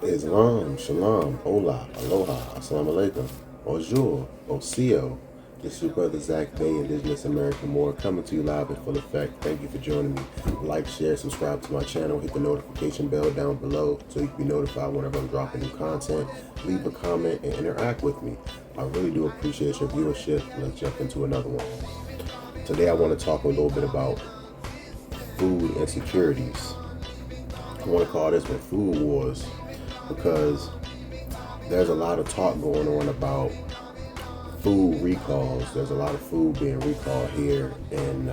Islam, Shalom, Hola, Aloha, Assalamu Alaikum, Bonjour, Osio. This is your brother Zach Bay, Indigenous American Moor, coming to you live in full effect. Thank you for joining me. Like, share, subscribe to my channel, hit the notification bell down below so you can be notified whenever I'm dropping new content. Leave a comment and interact with me. I really do appreciate your viewership. Let's jump into another one. Today I want to talk a little bit about food insecurities. I want to call this one Food Wars, because there's a lot of talk going on about food recalls. There's a lot of food being recalled here in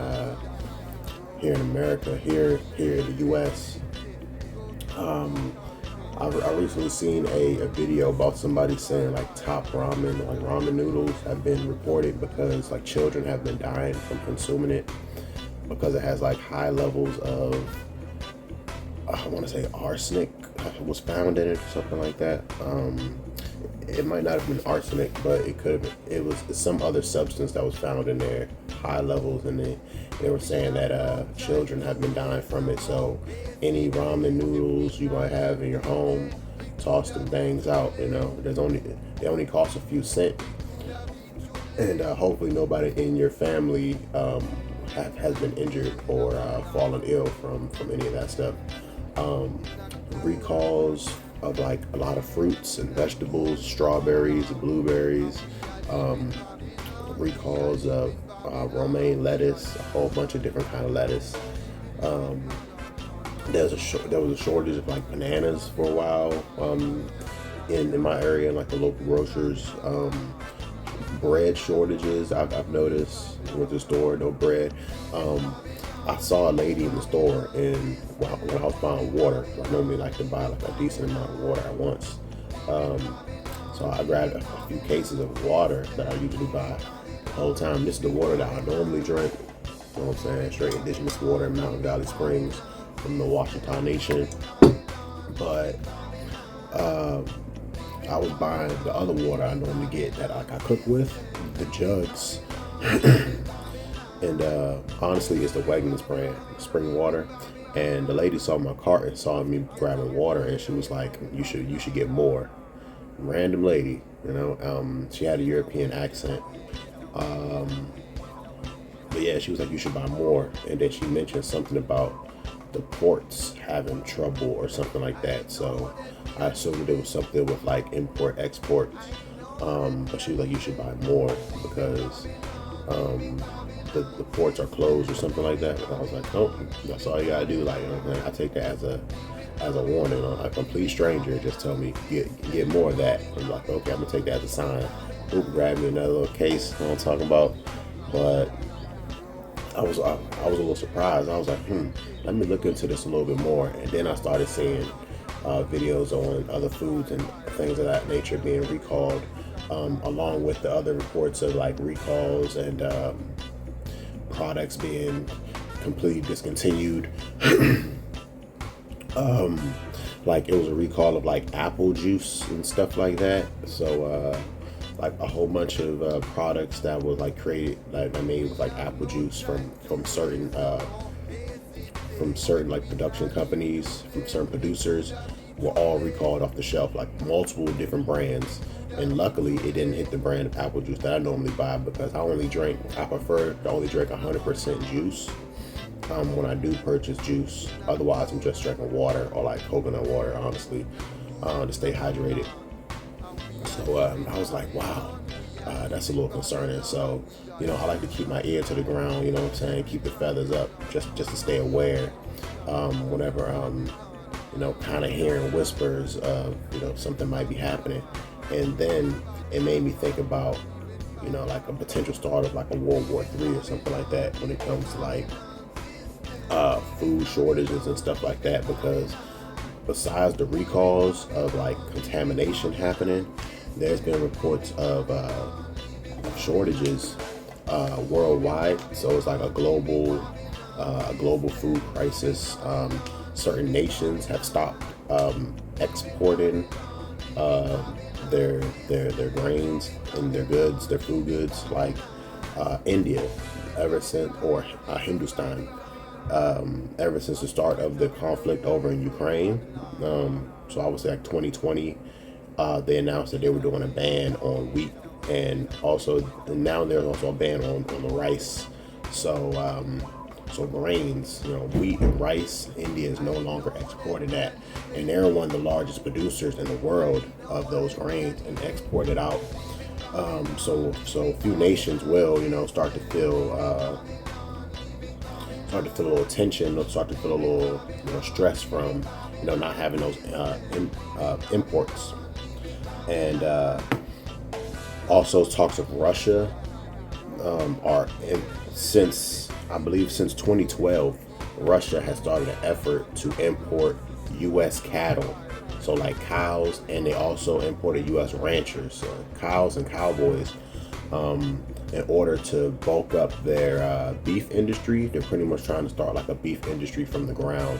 America, here in the U.S. I recently seen a video about somebody saying like top ramen, like ramen noodles, have been reported because like children have been dying from consuming it because it has like high levels of, I want to say arsenic was found in it or something like that. It might not have been arsenic, but it could have been. It was some other substance that was found in there, high levels, and they were saying that children have been dying from it. So any ramen noodles you might have in your home, toss them things out. You know, they only cost a few cents, and hopefully nobody in your family has been injured or fallen ill from any of that stuff. Recalls of like a lot of fruits and vegetables, strawberries, blueberries, recalls of romaine lettuce, a whole bunch of different kind of lettuce. There was a shortage of like bananas for a while in my area, like the local grocers. Bread shortages, I've noticed with the store, no bread. I saw a lady in the store, and when I was buying water, I normally like to buy like a decent amount of water at once. So I grabbed a few cases of water that I usually buy the whole time. This is the water that I normally drink. You know what I'm saying? Straight indigenous water in Mountain Valley Springs from the Washington Nation. But I was buying the other water I normally get that I cook with, the jugs. And honestly, it's the Wegmans brand, spring water. And the lady saw my cart and saw me grabbing water, and she was like, "You should get more." Random lady, you know. She had a European accent. But yeah, she was like, "You should buy more." And then she mentioned something about the ports having trouble or something like that. So I assumed it was something with like import export. But she was like, "You should buy more because the ports are closed or something like that." And I was like, "Nope, that's all you gotta do." Like, you know, I take that as a warning. A complete stranger just tell me get more of that. I'm like, okay, I'm gonna take that as a sign. Oop, grab me another little case. You know what I'm talking about? But I was a little surprised. I was like, let me look into this a little bit more. And then I started seeing videos on other foods and things of that nature being recalled, along with the other reports of like recalls and products being completely discontinued. Like it was a recall of like apple juice and stuff like that. So like a whole bunch of products that was like created, like I made with like apple juice from certain like production companies, from certain producers, were all recalled off the shelf, like multiple different brands. And luckily it didn't hit the brand of apple juice that I normally buy, because I prefer to only drink 100% juice when I do purchase juice. Otherwise I'm just drinking water or like coconut water, honestly, to stay hydrated. So I was like, wow, that's a little concerning. So, you know, I like to keep my ear to the ground, you know what I'm saying? Keep the feathers up just to stay aware whenever you know, kind of hearing whispers of, you know, something might be happening. And then it made me think about, you know, like a potential start of like a World War III or something like that when it comes to like food shortages and stuff like that, because besides the recalls of like contamination happening, there's been reports of shortages worldwide. So it's like a global food crisis. Certain nations have stopped exporting their grains and their goods, their food goods, like India, ever since, or Hindustan. ever since the start of the conflict over in Ukraine. So I would say like 2020, they announced that they were doing a ban on wheat, and also and now there's also a ban on the rice. So so grains, wheat and rice, India is no longer exporting that, and they're one of the largest producers in the world of those grains and export it out. So a few nations will, start to feel a little tension, or start to feel a little, stress from, not having those imports, and also talks of Russia since I believe since 2012, Russia has started an effort to import U.S. cattle. So like cows, and they also imported U.S. ranchers, cows and cowboys, in order to bulk up their beef industry. They're pretty much trying to start like a beef industry from the ground.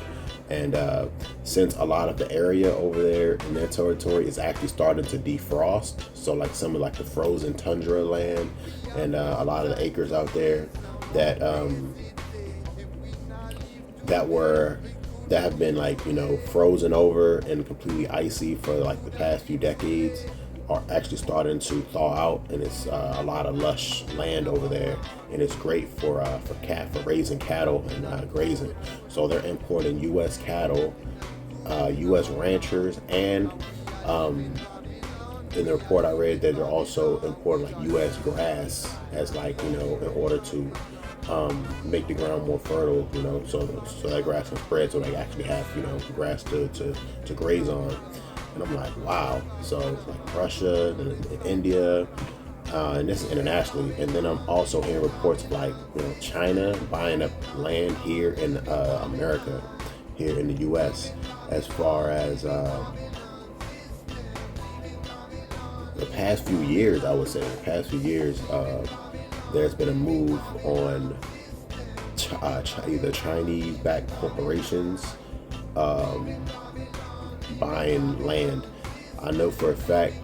And since a lot of the area over there in their territory is actually starting to defrost, so like some of like the frozen tundra land and a lot of the acres out there that that have been like frozen over and completely icy for like the past few decades are actually starting to thaw out, and it's a lot of lush land over there, and it's great for raising cattle and grazing. So they're importing U.S. cattle, U.S. ranchers, and in the report I read that they're also importing like U.S. grass as like in order to make the ground more fertile, so that grass can spread, so they actually have grass to graze on. And I'm like, wow. So it's like Russia and India, and this is internationally. And then I'm also hearing reports of like China buying up land here in America, here in the U.S. As far as the past few years, I would say there's been a move on either Chinese-backed corporations buying land. I know for a fact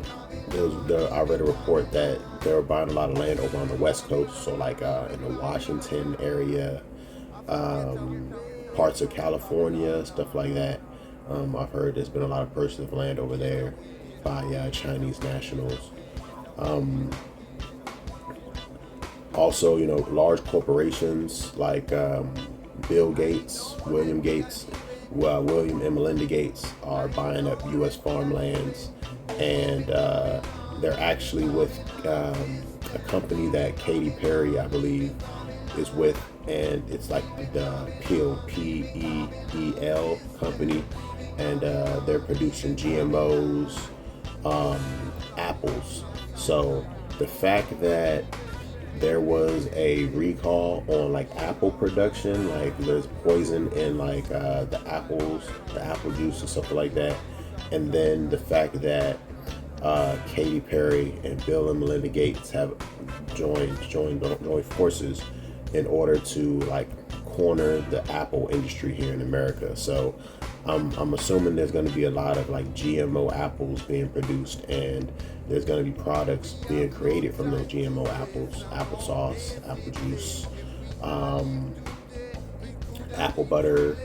I read a report that they were buying a lot of land over on the West Coast, so like in the Washington area, parts of California, stuff like that. I've heard there's been a lot of purchase of land over there by Chinese nationals. Also, large corporations like Bill Gates, William and Melinda Gates are buying up U.S. farmlands, and they're actually with a company that Katy Perry, I believe, is with, and it's like the PEEL company, and they're producing GMOs, apples. So the fact that there was a recall on like apple production, like there's poison in like the apple juice and stuff like that, and then the fact that Katy Perry and Bill and Melinda Gates have joined forces in order to like corner the apple industry here in America. So I'm assuming there's going to be a lot of like GMO apples being produced, and there's going to be products being created from those GMO apples: applesauce, apple juice, apple butter,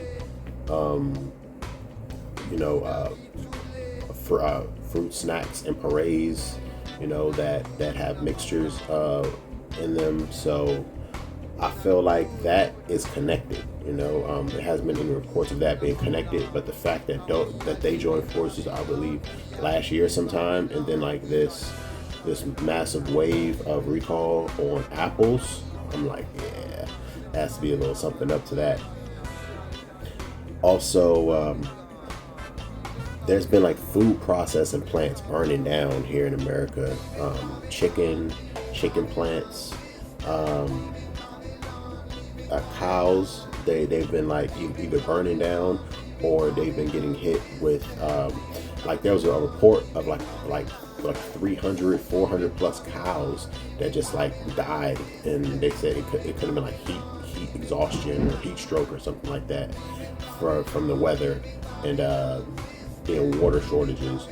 fruit snacks and purees, that have mixtures in them. So I feel like that is connected. There hasn't been any reports of that being connected, but the fact that they joined forces, I believe, last year sometime, and then like this massive wave of recall on apples, I'm like, yeah, has to be a little something up to that. Also, there's been like food processing plants burning down here in America. Chicken plants, cows. They've been like either burning down, or they've been getting hit with like there was a report of like 300, 400 plus cows that just like died, and they said it could have been like heat exhaustion or heat stroke or something like that from the weather and water shortages.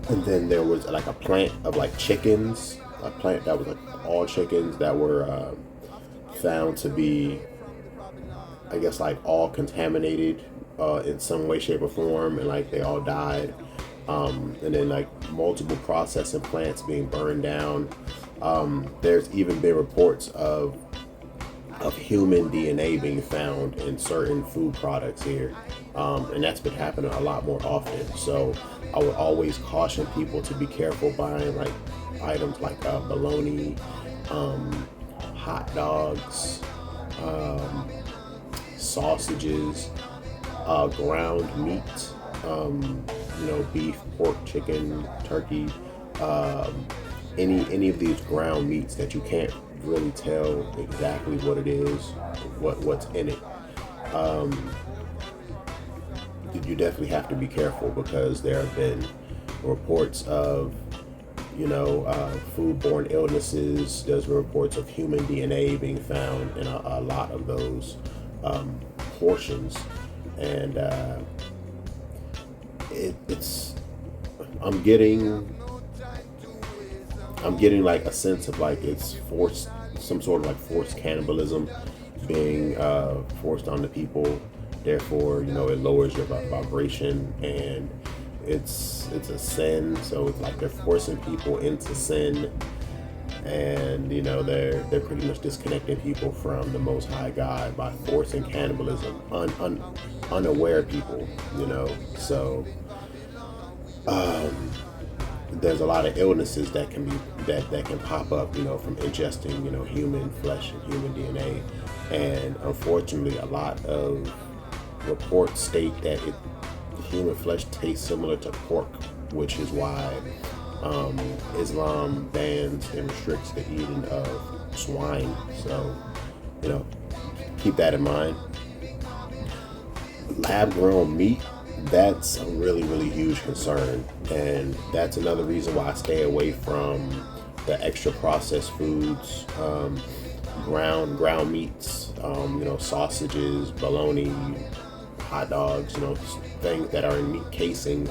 And then there was like a plant of like chickens, a plant that was like all chickens that were found to be I guess like all contaminated in some way, shape, or form, and like they all died. And then like multiple processing plants being burned down. There's even been reports of human DNA being found in certain food products here, and that's been happening a lot more often. So I would always caution people to be careful buying like items like bologna, hot dogs, sausages, ground meat, beef, pork, chicken, turkey, any of these ground meats that you can't really tell exactly what it is, what's in it. You definitely have to be careful because there have been reports of foodborne illnesses. There's reports of human DNA being found in a lot of those portions, and it's I'm getting like a sense of like it's forced, some sort of like forced cannibalism being forced onto people. Therefore, it lowers your vibration, and it's a sin. So it's like they're forcing people into sin, and they're pretty much disconnecting people from the Most High God by forcing cannibalism, unaware people. So there's a lot of illnesses that can pop up, from ingesting, human flesh and human DNA, and unfortunately, a lot of reports state that human flesh tastes similar to pork, which is why Islam bans and restricts the eating of swine. So, keep that in mind. Lab-grown meat, that's a really, really huge concern, and that's another reason why I stay away from the extra processed foods, ground meats, sausages, bologna, hot dogs, things that are in meat casings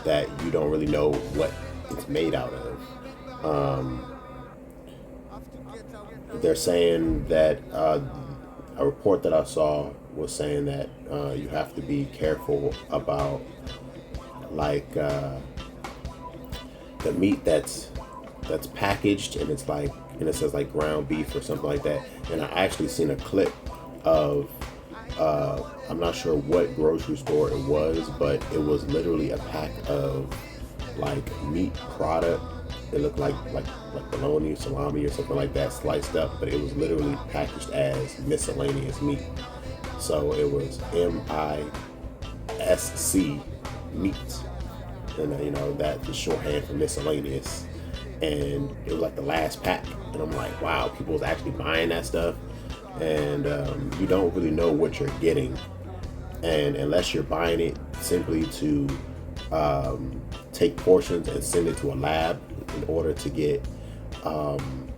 that you don't really know what it's made out of. They're saying that a report that I saw was saying that you have to be careful about like the meat that's packaged, and it's like, and it says like ground beef or something like that. And I actually seen a clip of I'm not sure what grocery store it was, but it was literally a pack of like meat product. It looked like bologna, salami, or something like that, sliced up, but it was literally packaged as miscellaneous meat. So it was MISC meat, and that's the shorthand for miscellaneous. And it was like the last pack, and I'm like, wow, people was actually buying that stuff, and you don't really know what you're getting, and unless you're buying it simply to take portions and send it to a lab in order to get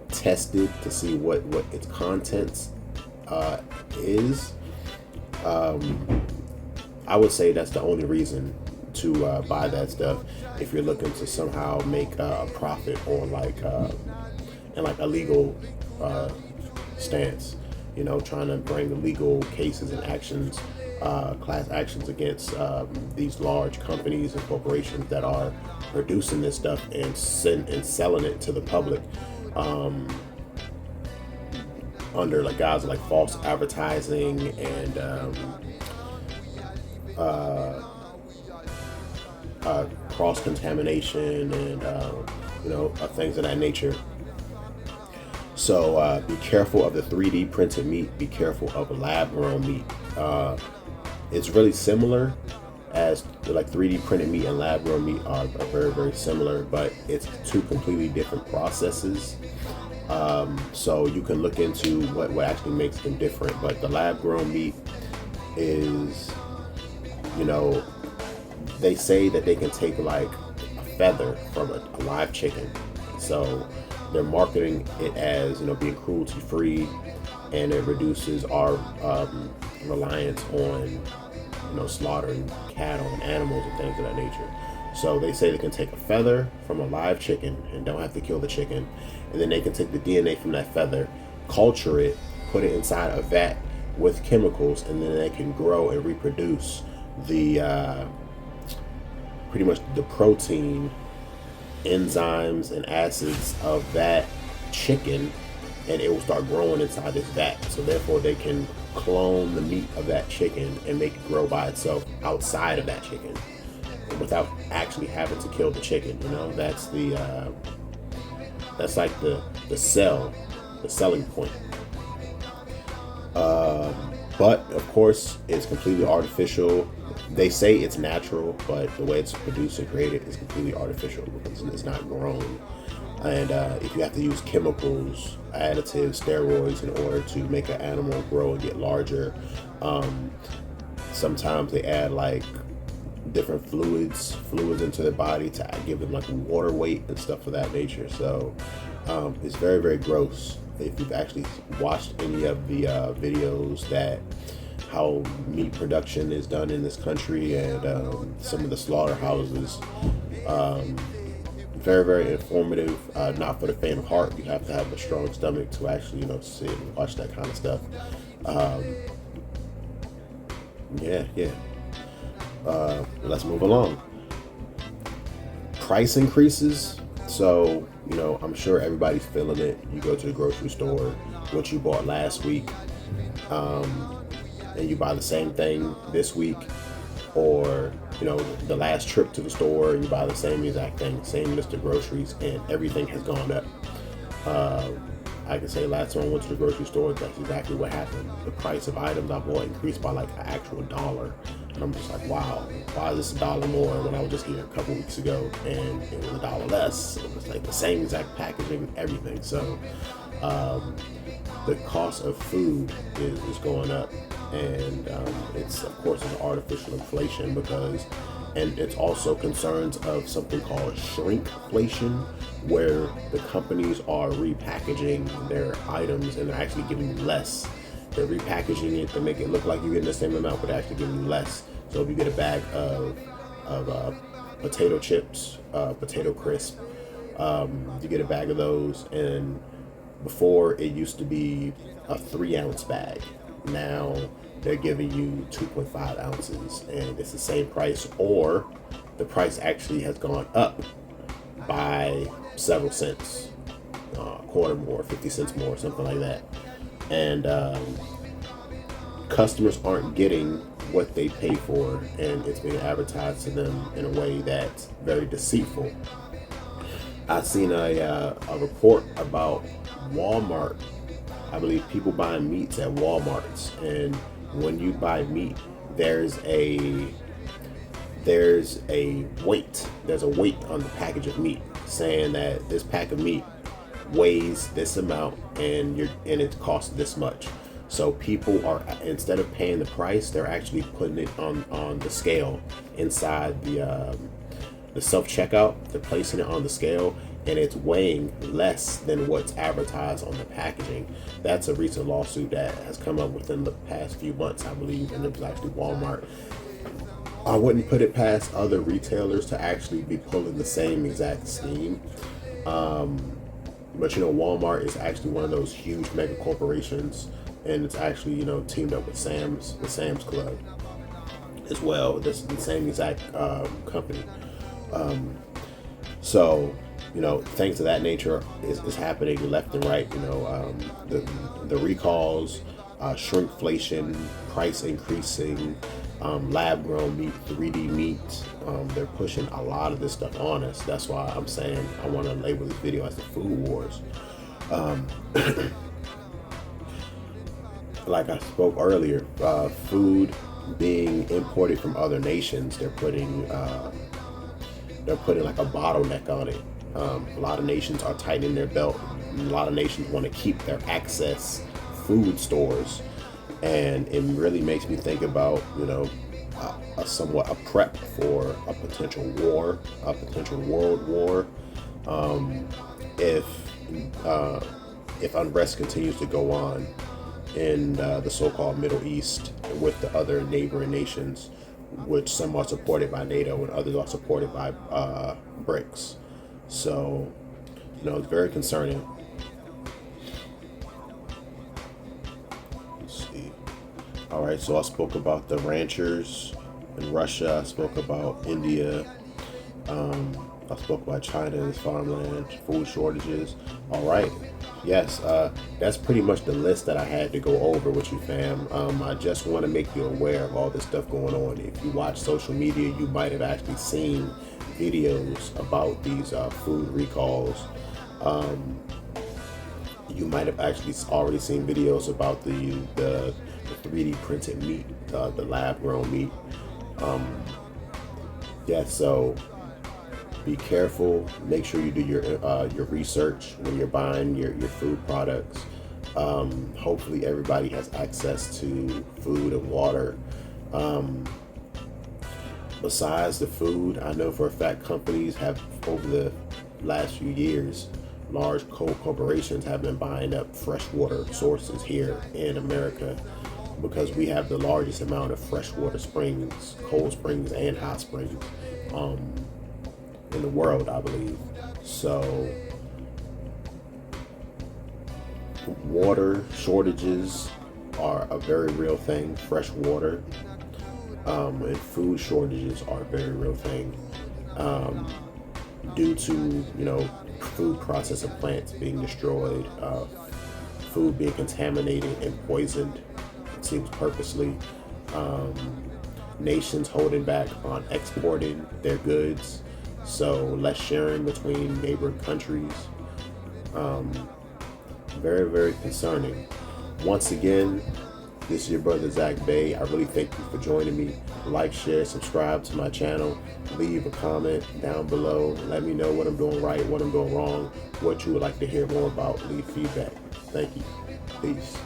tested to see what its contents is. I would say that's the only reason to buy that stuff if you're looking to somehow make a profit on in like a legal stance, trying to bring legal cases and actions, class actions against these large companies and corporations that are producing this stuff and selling it to the public under like guise of like false advertising and cross-contamination and things of that nature. So be careful of the 3D printed meat. Be careful of lab-grown meat. It's really similar, as like 3D printed meat and lab-grown meat are very, very similar, but it's two completely different processes. So you can look into what actually makes them different. But the lab-grown meat is, they say that they can take like a feather from a live chicken. So they're marketing it as, being cruelty free, and it reduces our reliance on, slaughtering cattle and animals and things of that nature. So they say they can take a feather from a live chicken and don't have to kill the chicken, and then they can take the DNA from that feather, culture it, put it inside a vat with chemicals, and then they can grow and reproduce the pretty much the protein, enzymes, and acids of that chicken, and it will start growing inside this vat. So therefore, they can clone the meat of that chicken and make it grow by itself outside of that chicken, without actually having to kill the chicken. You know, that's like the selling point. But of course, it's completely artificial. They say it's natural, but the way it's produced and created is completely artificial because it's not grown. And if you have to use chemicals, additives, steroids in order to make an animal grow and get larger, sometimes they add like different fluids into their body to give them like water weight and stuff of that nature. So it's very, very gross. If you've actually watched any of the videos that how meat production is done in this country, and some of the slaughterhouses, very, very informative. Not for the faint of heart. You have to have a strong stomach to actually, sit and watch that kind of stuff. Let's move along. Price increases. So, I'm sure everybody's feeling it. You go to the grocery store, what you bought last week, and you buy the same thing this week, or, the last trip to the store, and you buy the same exact thing, same list of groceries, and everything has gone up. I can say last time I went to the grocery store, that's exactly what happened. The price of items I bought increased by like an actual $1. And I'm just like, wow, why is this $1 more when I was just here a couple weeks ago and it was $1 less? It was like the same exact packaging, everything. So the cost of food is going up, and it's, of course, an artificial inflation and it's also concerns of something called shrinkflation, where the companies are repackaging their items and they're actually giving you less. They're repackaging it to make it look like you're getting the same amount, but actually giving you less. So if you get a bag of potato chips, potato crisp, you get a bag of those, and before it used to be a 3-ounce bag. Now they're giving you 2.5 ounces, and it's the same price, or the price actually has gone up by several cents, a quarter more, 50 cents more, something like that. And customers aren't getting what they pay for, and it's being advertised to them in a way that's very deceitful. I've seen a report about Walmart. I believe people buying meats at Walmarts, and when you buy meat, there's a weight. There's a weight on the package of meat saying that this pack of meat weighs this amount and it costs this much. So people are, instead of paying the price, they're actually putting it on the scale inside the self-checkout. They're placing it on the scale, and it's weighing less than what's advertised on the packaging. That's a recent lawsuit that has come up within the past few months, I believe, and it was actually Walmart. I wouldn't put it past other retailers to actually be pulling the same exact scheme. But Walmart is actually one of those huge mega corporations, and it's actually teamed up with Sam's Club as well. This is the same exact company. So things of that nature is happening left and right. The recalls, shrinkflation, price increasing, lab grown meat, 3D meat. They're pushing a lot of this stuff on us. That's why I'm saying I want to label this video as the food wars. Like I spoke earlier, food being imported from other nations, they're putting like a bottleneck on it. A lot of nations are tightening their belt. A lot of nations want to keep their access food stores, and it really makes me think about a prep for a potential war, a potential world war, if unrest continues to go on in the so-called Middle East with the other neighboring nations, which some are supported by NATO and others are supported by BRICS. So, it's very concerning. Let's see. All right, so I spoke about the ranchers in Russia. I spoke about India. I spoke about China's farmland, food shortages. All right. Yes, that's pretty much the list that I had to go over with you, fam. I just want to make you aware of all this stuff going on. If you watch social media, you might have actually seen videos about these food recalls. You might have actually already seen videos about the 3D printed meat, the lab grown meat. Yeah, so be careful. Make sure you do your research when you're buying your food products. Hopefully, everybody has access to food and water. Besides the food, I know for a fact companies have, over the last few years, large corporations have been buying up freshwater sources here in America because we have the largest amount of freshwater springs, cold springs and hot springs in the world, I believe. So water shortages are a very real thing. Fresh water and food shortages are a very real thing due to food processing plants being destroyed, food being contaminated and poisoned. It seems purposely. Nations holding back on exporting their goods, so less sharing between neighboring countries. Very, very concerning. Once again, this is your brother Zach Bay. I really thank you for joining me. Like, share, subscribe to my channel. Leave a comment down below. Let me know what I'm doing right, what I'm doing wrong, what you would like to hear more about. Leave feedback. Thank you. Peace.